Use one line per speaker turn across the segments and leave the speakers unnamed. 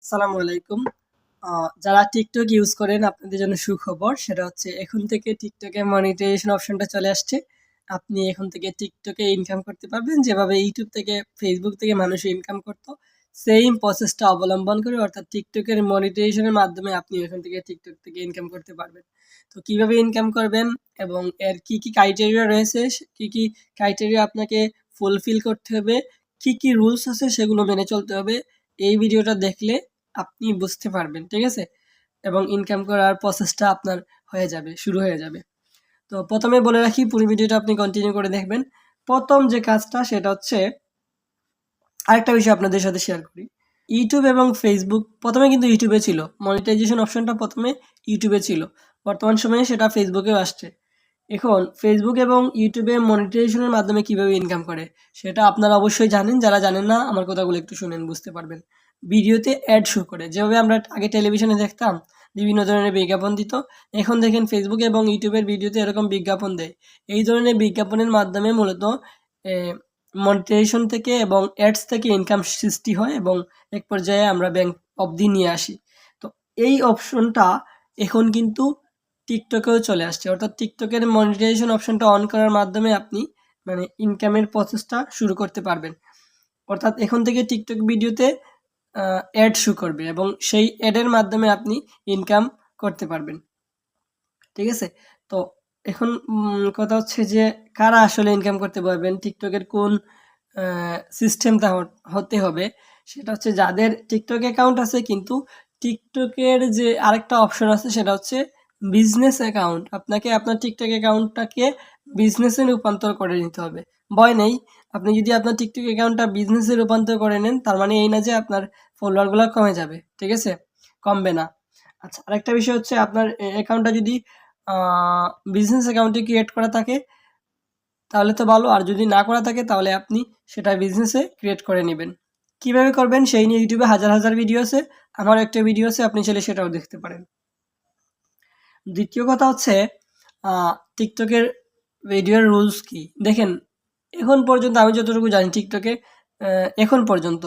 আসসালামু আলাইকুম। যারা টিকটক ইউজ করেন আপনাদের জন্য সুখবর। সেটা হচ্ছে এখন থেকে টিকটকে মনিটাইজেশন অপশনটা চলে আসছে। আপনি এখন থেকে টিকটকে ইনকাম করতে পারবেন। যেভাবে ইউটিউব থেকে, ফেসবুক থেকে মানুষ ইনকাম করত, সেইম প্রসেসটা অবলম্বন করে অর্থাৎ টিকটকের মনিটাইজেশনের মাধ্যমে আপনি এখন থেকে টিকটক থেকে ইনকাম করতে পারবেন। তো কিভাবে ইনকাম করবেন এবং এর কি ক্রাইটেরিয়া রয়েছে, কি ক্রাইটেরিয়া আপনাকে ফুলফিল করতে হবে, কি রুলস আছে সেগুলো মেনে চলতে হবে। এই ভিডিওটা দেখলে আপনি বুঝতে পারবেন, ঠিক আছে? এবং ইনকাম করার প্রসেসটা আপনার শুরু হয়ে যাবে। তো প্রথমে বলে রাখি, পুরো ভিডিওটা আপনি কন্টিনিউ করে দেখবেন। প্রথম যে কাজটা সেটা হচ্ছে, আরেকটা বিষয় আপনাদের সাথে শেয়ার করি। ইউটিউব এবং ফেসবুক প্রথমে কিন্তু ইউটিউবে ছিল, মনিটাইজেশন অপশনটা প্রথমে ইউটিউবে ছিল, বর্তমান সময়ে সেটা ফেসবুকেও আসছে। এখন ফেসবুক এবং ইউটিউবে মনিটাইজেশনের মাধ্যমে কিভাবে ইনকাম করে সেটা আপনারা অবশ্যই জানেন। যারা জানেন না আমার কথাগুলো একটু শুনেন, বুঝতে পারবেন। ভিডিওতে অ্যাড শো করে, যেভাবে আমরা আগে টেলিভিশনে দেখতাম বিভিন্ন ধরনের বিজ্ঞাপন দিত, এখন দেখেন ফেসবুক এবং ইউটিউবের ভিডিওতে এরকম বিজ্ঞাপন দেয়। এই ধরনের বিজ্ঞাপনের মাধ্যমে মূলত মনিটাইজেশন থেকে এবং অ্যাডস থেকে ইনকাম সৃষ্টি হয় এবং এক পর্যায়ে আমরা ব্যাংক অবধি নিয়ে আসি। তো এই অপশনটা এখন কিন্তু টিকটকেও চলে আসছে, অর্থাৎ টিকটকের মনিটাইজেশন অপশনটা অন করার মাধ্যমে আপনি মানে ইনকামের প্রসেসটা শুরু করতে পারবেন। অর্থাৎ এখন থেকে টিকটক ভিডিওতে অ্যাড শো করবে এবং সেই অ্যাডের মাধ্যমে আপনি ইনকাম করতে পারবেন, ঠিক আছে? তো এখন কথা হচ্ছে যে কারা আসলে ইনকাম করতে পারবেন, টিকটকের কোন সিস্টেমটা হতে হবে, সেটা হচ্ছে যাদের টিকটক অ্যাকাউন্ট আছে কিন্তু টিকটকের যে আরেকটা অপশন আছে সেটা হচ্ছে বিজনেস অ্যাকাউন্ট। আপনাকে আপনার টিকটক অ্যাকাউন্টটাকে বিজনেসে রূপান্তর করে নিতে হবে। ভয় নেই, আপনি যদি আপনার টিকটক অ্যাকাউন্টটা বিজনেসে রূপান্তর করে নেন তার মানে এই না যে আপনার ফলোয়ারগুলো কমে যাবে, ঠিক আছে? কমবে না। আচ্ছা, আরেকটা বিষয় হচ্ছে আপনার অ্যাকাউন্টটা যদি বিজনেস অ্যাকাউন্টে ক্রিয়েট করা থাকে তাহলে তো ভালো, আর যদি না করা থাকে তাহলে আপনি সেটা বিজনেসে ক্রিয়েট করে নেবেন। কিভাবে করবেন সেই নিয়ে ইউটিউবে হাজার হাজার ভিডিও আছে, আমার একটা ভিডিও আছে, আপনি চাইলে সেটাও দেখতে পারেন। দ্বিতীয় কথা হচ্ছে টিকটকের ভিডিওর রুলস কি দেখেন। এখন পর্যন্ত আমি যতটুকু জানি টিকটকে এখন পর্যন্ত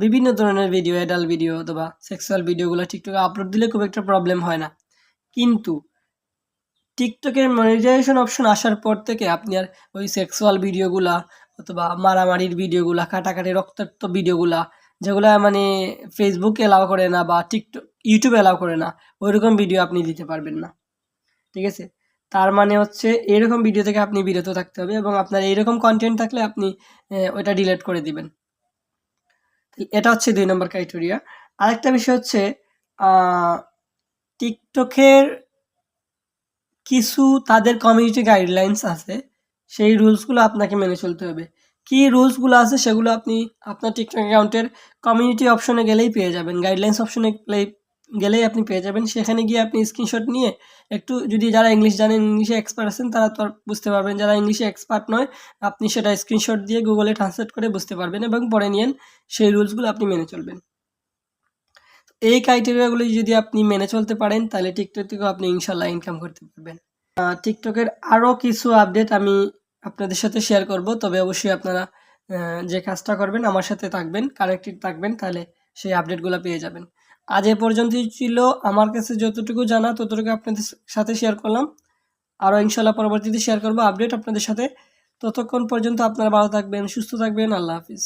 বিভিন্ন ধরনের ভিডিও, অ্যাডাল্ট ভিডিও অথবা সেক্সুয়াল ভিডিওগুলো টিকটকে আপলোড দিলে খুব একটা প্রবলেম হয় না। কিন্তু টিকটকের মনিটাইজেশন অপশন আসার পর থেকে আপনি আর ওই সেক্সুয়াল ভিডিওগুলা অথবা মারামারির ভিডিওগুলা, কাটাকাটি রক্তাক্ত ভিডিওগুলা, যেগুলা মানে ফেসবুকে এলাও করে না বা টিকটক ইউটিউবে এলাও করে না, ওইরকম ভিডিও আপনি দিতে পারবেন না, ঠিক আছে? তার মানে হচ্ছে এরকম ভিডিও থেকে আপনি বিরত থাকতে হবে এবং আপনার এইরকম কন্টেন্ট থাকলে আপনি ওইটা ডিলিট করে দিবেন। এটা হচ্ছে ২ নম্বর ক্রাইটেরিয়া। আরেকটা বিষয় হচ্ছে টিকটকের কিছু তাদের কমিউনিটি গাইডলাইন্স আছে, সেই রুলসগুলো আপনাকে মেনে চলতে হবে। কি রুলসগুলো আছে সেগুলো আপনি আপনার টিকটক অ্যাকাউন্টের কমিউনিটি অপশনে গেলেই পেয়ে যাবেন। গাইডলাইন্স অপশনে গেলেই আপনি পেয়ে যাবেন। সেখানে গিয়ে আপনি স্ক্রিনশট নিয়ে একটু, যদি যারা ইংলিশ জানেন, ইংলিশে এক্সপার্ট আছেন তারা তো আর বুঝতে পারবেন। যারা ইংলিশে এক্সপার্ট নয়, আপনি সেটা স্ক্রিনশট দিয়ে গুগলে ট্রান্সলেট করে বুঝতে পারবেন এবং পড়ে নিয়েন। সেই রুলসগুলো আপনি মেনে চলবেন। এই ক্রাইটেরিয়াগুলো যদি আপনি মেনে চলতে পারেন তাহলে টিকটক থেকেও আপনি ইনশাল্লাহ ইনকাম করতে পারবেন। টিকটকের আরও কিছু আপডেট আমি আপনাদের সাথে শেয়ার করব, তবে অবশ্যই আপনারা যে কাজটা করবেন আমার সাথে থাকবেন, কানেক্টেড থাকবেন, তাহলে সেই আপডেটগুলো পেয়ে যাবেন। আজ এ পর্যন্তই ছিল, আমার কাছে যতটুকু জানা ততটুকু আপনাদের সাথে শেয়ার করলাম। আরও ইনশাল্লাহ পরবর্তীতে শেয়ার করব আপডেট আপনাদের সাথে। ততক্ষণ পর্যন্ত আপনারা ভালো থাকবেন, সুস্থ থাকবেন। আল্লাহ হাফিজ।